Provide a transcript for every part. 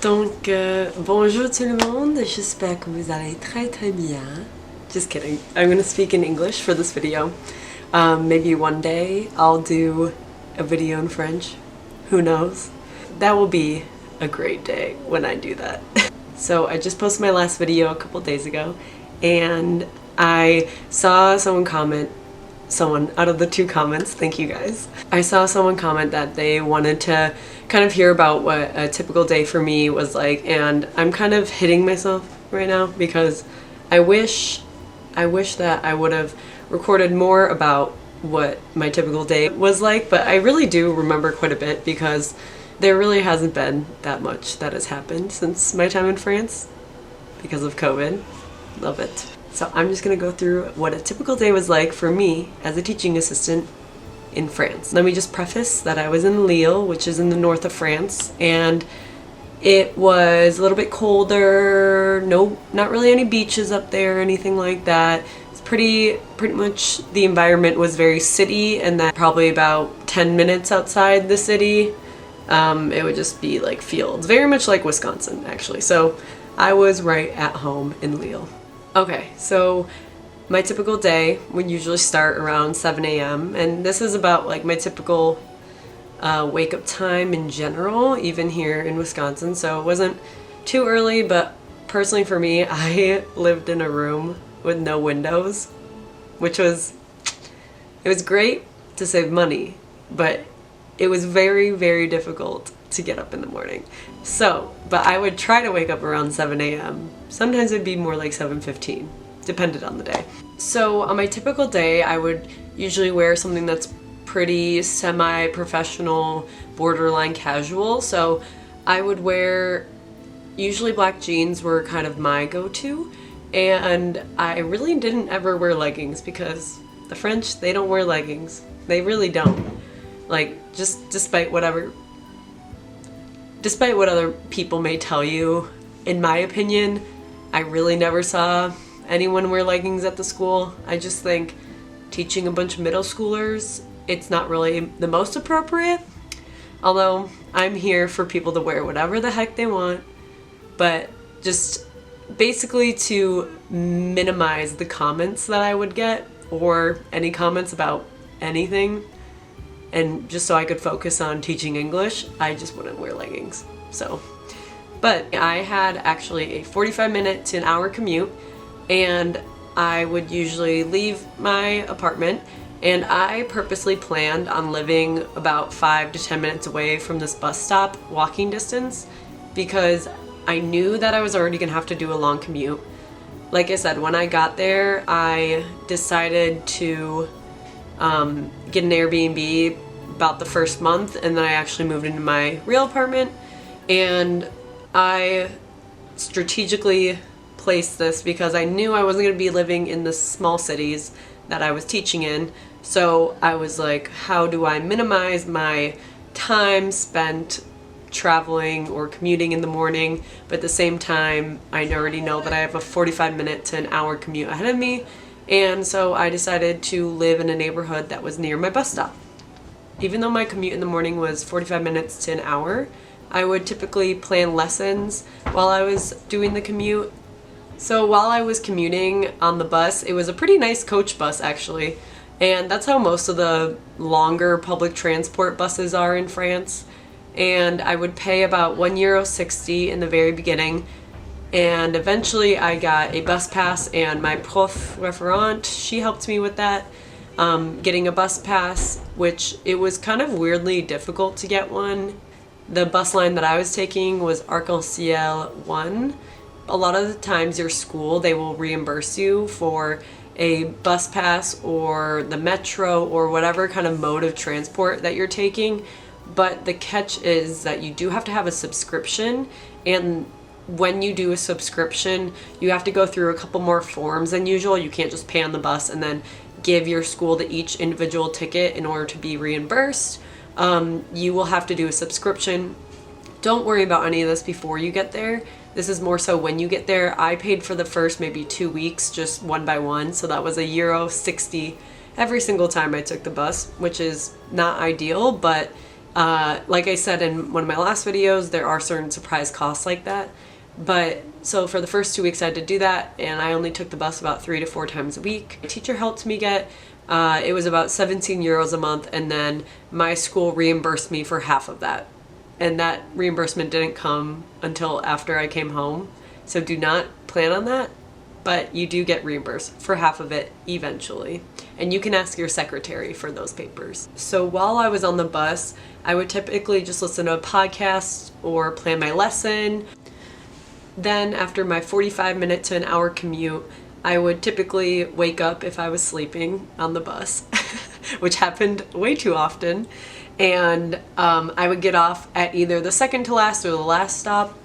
Donc, bonjour tout le monde, j'espère que vous allez très très bien. Just kidding. I'm gonna speak in English for this video. Maybe one day I'll do a video in French. Who knows? That will be a great day when I do that. So I just posted my last video a couple days ago, and I saw someone comment, someone out of the two comments, thank you guys. I saw someone comment that they wanted to kind of hear about what a typical day for me was like, and I'm kind of hitting myself right now because I wish that I would have recorded more about what my typical day was like, but I really do remember quite a bit because there really hasn't been that much that has happened since my time in France because of COVID. Love it. So I'm just gonna go through what a typical day was like for me as a teaching assistant in France. Let me just preface that I was in Lille, which is in the north of France, and it was a little bit colder. No, not really any beaches up there or anything like that. It's pretty much the environment was very city, and then probably about 10 minutes outside the city, it would just be like fields, very much like Wisconsin actually. So I was right at home in Lille. Okay, so my typical day would usually start around 7 a.m. and this is about like my typical wake up time in general, even here in Wisconsin. So it wasn't too early, but personally for me, I lived in a room with no windows, which was great to save money, but it was very, very difficult to get up in the morning. So, but I would try to wake up around 7 a.m. Sometimes it'd be more like 7:15, depended on the day. So on my typical day, I would usually wear something that's pretty semi-professional, borderline casual. So I would wear, usually black jeans were kind of my go-to, and I really didn't ever wear leggings because the French, they don't wear leggings. They really don't. Like, just despite what other people may tell you, in my opinion, I really never saw anyone wear leggings at the school. I just think teaching a bunch of middle schoolers, it's not really the most appropriate. Although I'm here for people to wear whatever the heck they want, but just basically to minimize the comments that I would get or any comments about anything. And just so I could focus on teaching English, I just wouldn't wear leggings. So, but I had actually a 45-minute to an hour commute, and I would usually leave my apartment, and I purposely planned on living about 5 to 10 minutes away from this bus stop, walking distance, because I knew that I was already gonna have to do a long commute. Like I said, when I got there, I decided to get an Airbnb about the first month, and then I actually moved into my real apartment, and I strategically placed this because I knew I wasn't going to be living in the small cities that I was teaching in. So I was like, how do I minimize my time spent traveling or commuting in the morning, but at the same time I already know that I have a 45-minute to an hour commute ahead of me. And so I decided to live in a neighborhood that was near my bus stop. Even though my commute in the morning was 45 minutes to an hour, I would typically plan lessons while I was doing the commute. So while I was commuting on the bus, it was a pretty nice coach bus actually, and that's how most of the longer public transport buses are in France. And I would pay about €1.60 in the very beginning, and eventually I got a bus pass, and my prof referent, she helped me with that, getting a bus pass, which it was kind of weirdly difficult to get one. The bus line that I was taking was Arc-en-Ciel 1. A lot of the times your school, they will reimburse you for a bus pass or the metro or whatever kind of mode of transport that you're taking. But the catch is that you do have to have a subscription, and when you do a subscription, you have to go through a couple more forms than usual. You can't just pay on the bus and then give your school the each individual ticket in order to be reimbursed. You will have to do a subscription. Don't worry about any of this before you get there. This is more so when you get there. I paid for the first maybe 2 weeks just one by one, so that was €1.60 every single time I took the bus, which is not ideal, but Like I said in one of my last videos, there are certain surprise costs like that. But so for the first 2 weeks I had to do that, and I only took the bus about 3 to 4 times a week. My teacher helped me get, it was about 17 euros a month, and then my school reimbursed me for half of that. And that reimbursement didn't come until after I came home. So do not plan on that, but you do get reimbursed for half of it eventually. And you can ask your secretary for those papers. So while I was on the bus, I would typically just listen to a podcast or plan my lesson. Then after my 45-minute to an hour commute, I would typically wake up if I was sleeping on the bus, which happened way too often. And I would get off at either the second to last or the last stop.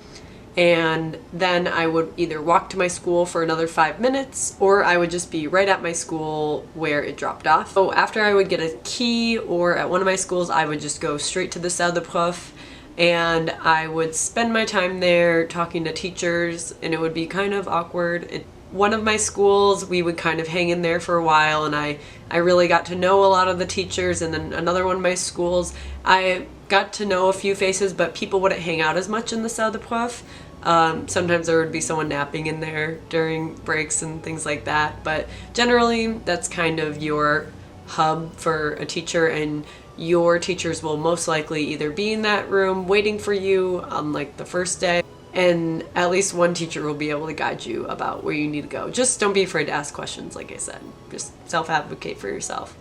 And then I would either walk to my school for another 5 minutes, or I would just be right at my school where it dropped off. So after I would get a key, or at one of my schools, I would just go straight to the Salle de Prof, and I would spend my time there talking to teachers, and it would be kind of awkward. One of my schools, we would kind of hang in there for a while, and I really got to know a lot of the teachers. And then another one of my schools, I got to know a few faces, but people wouldn't hang out as much in the Salle de Prof. Sometimes there would be someone napping in there during breaks and things like that, but generally that's kind of your hub for a teacher, and your teachers will most likely either be in that room waiting for you on like the first day, and at least one teacher will be able to guide you about where you need to go. Just don't be afraid to ask questions, like I said. Just self-advocate for yourself.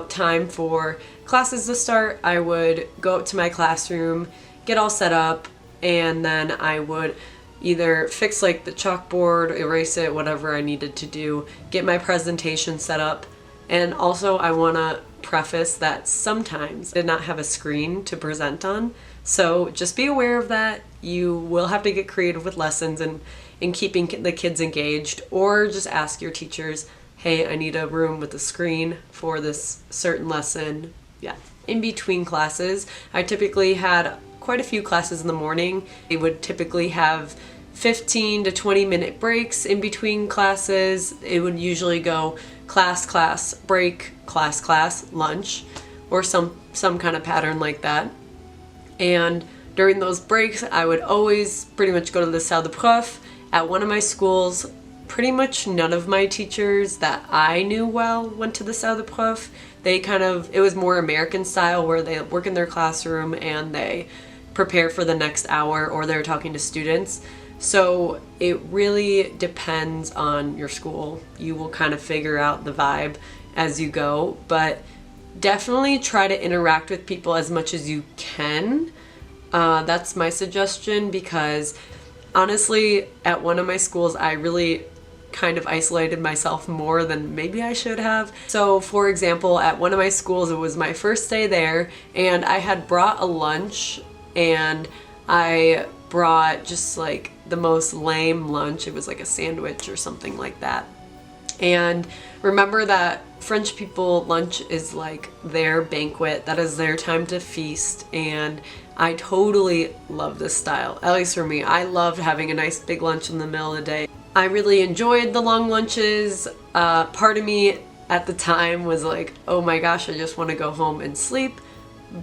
Time for classes to start, I would go up to my classroom, get all set up, and then I would either fix like the chalkboard, erase it, whatever I needed to do, get my presentation set up. And also I want to preface that sometimes I did not have a screen to present on, so just be aware of that. You will have to get creative with lessons and in keeping the kids engaged, or just ask your teachers, hey, I need a room with a screen for this certain lesson. Yeah. In between classes, I typically had quite a few classes in the morning. They would typically have 15 to 20 minute breaks in between classes. It would usually go class, class, break, class, class, lunch, or some kind of pattern like that. And during those breaks, I would always pretty much go to the Salle de Prof. At one of my schools, pretty much none of my teachers that I knew well went to the Salle de Prof. It was more American style, where they work in their classroom and they prepare for the next hour, or they're talking to students. So it really depends on your school. You will kind of figure out the vibe as you go, but definitely try to interact with people as much as you can. That's my suggestion, because honestly, at one of my schools, I really kind of isolated myself more than maybe I should have. So for example, at one of my schools, it was my first day there, and I had brought a lunch, and I brought just like the most lame lunch. It was like a sandwich or something like that. And remember that French people, lunch is like their banquet. That is their time to feast, and I totally love this style. At least for me, I loved having a nice big lunch in the middle of the day. I really enjoyed the long lunches. Part of me at the time was like, oh my gosh, I just want to go home and sleep.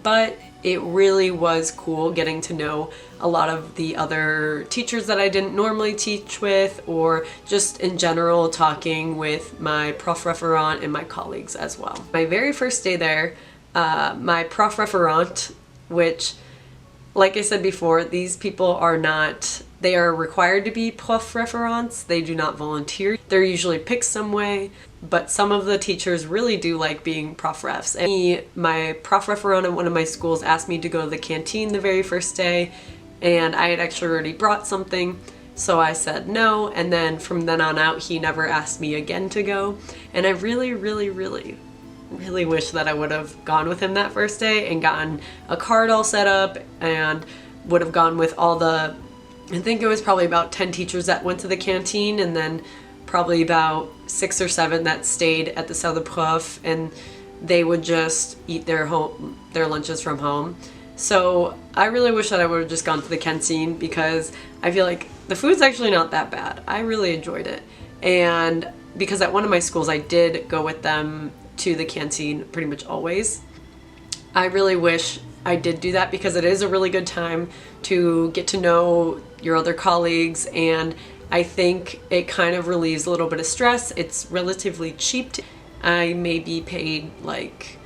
But it really was cool getting to know a lot of the other teachers that I didn't normally teach with, or just in general talking with my prof referent and my colleagues as well. My very first day there, my prof referent, which, like I said before, these people are not, they are required to be prof referents. They do not volunteer. They're usually picked some way, but some of the teachers really do like being prof refs. And my prof referent at one of my schools asked me to go to the canteen the very first day, and I had actually already brought something, so I said no, and then from then on out, he never asked me again to go. And I really wish that I would have gone with him that first day and gotten a card all set up, and would have gone with all the, I think it was probably about 10 teachers that went to the canteen, and then probably about 6 or 7 that stayed at the Salle de Prof, and they would just eat their lunches from home. So I really wish that I would have just gone to the canteen, because I feel like the food's actually not that bad. I really enjoyed it. And because at one of my schools I did go with them to the canteen pretty much always. I really wish I did do that because it is a really good time to get to know your other colleagues, and I think it kind of relieves a little bit of stress. It's relatively cheap. I maybe paid like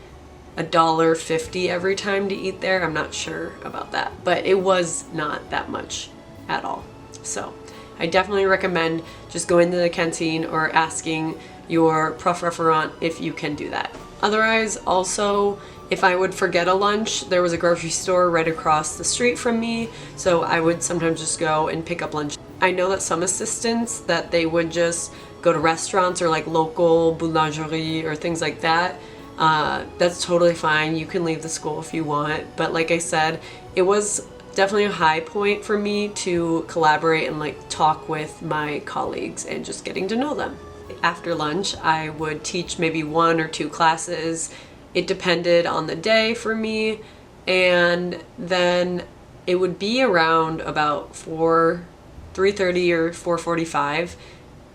$1.50 every time to eat there. I'm not sure about that, but it was not that much at all. So I definitely recommend just going to the canteen or asking your prof referent if you can do that. Otherwise, also, if I would forget a lunch, there was a grocery store right across the street from me, so I would sometimes just go and pick up lunch. I know that some assistants, that they would just go to restaurants or like local boulangerie or things like that. That's totally fine. You can leave the school if you want. But like I said, it was definitely a high point for me to collaborate and like talk with my colleagues and just getting to know them. After lunch, I would teach maybe 1 or 2 classes. It depended on the day for me. And then it would be around about 3:30 or 4:45.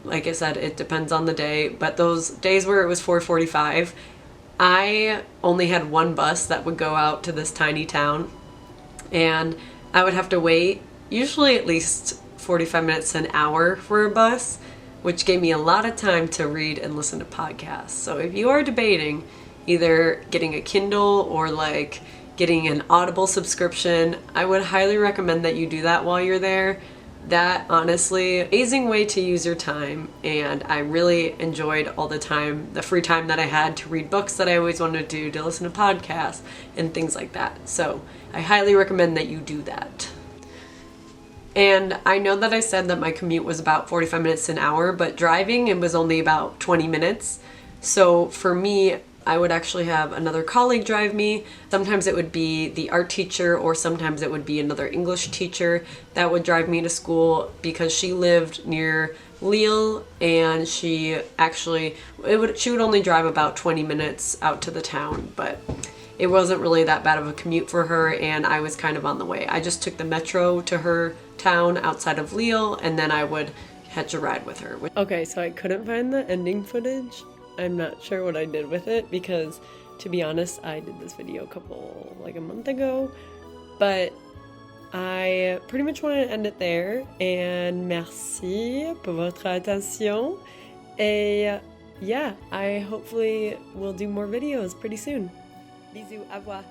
Like I said, it depends on the day, but those days where it was 4:45, I only had one bus that would go out to this tiny town, and I would have to wait usually at least 45 minutes to an hour for a bus, which gave me a lot of time to read and listen to podcasts. So if you are debating either getting a Kindle or like getting an Audible subscription, I would highly recommend that you do that while you're there. That honestly, amazing way to use your time, and I really enjoyed all the time, the free time that I had to read books that I always wanted to do, to listen to podcasts and things like that. So I highly recommend that you do that. And I know that I said that my commute was about 45 minutes to an hour, but driving, it was only about 20 minutes. So for me, I would actually have another colleague drive me. Sometimes it would be the art teacher, or sometimes it would be another English teacher that would drive me to school, because she lived near Lille, and she would only drive about 20 minutes out to the town, but it wasn't really that bad of a commute for her, and I was kind of on the way. I just took the metro to her town outside of Lille, and then I would catch a ride with her. Okay, so I couldn't find the ending footage. I'm not sure what I did with it, because to be honest, I did this video a month ago, but I pretty much wanted to end it there, and merci pour votre attention, et yeah, I hopefully will do more videos pretty soon. Bisous, au revoir.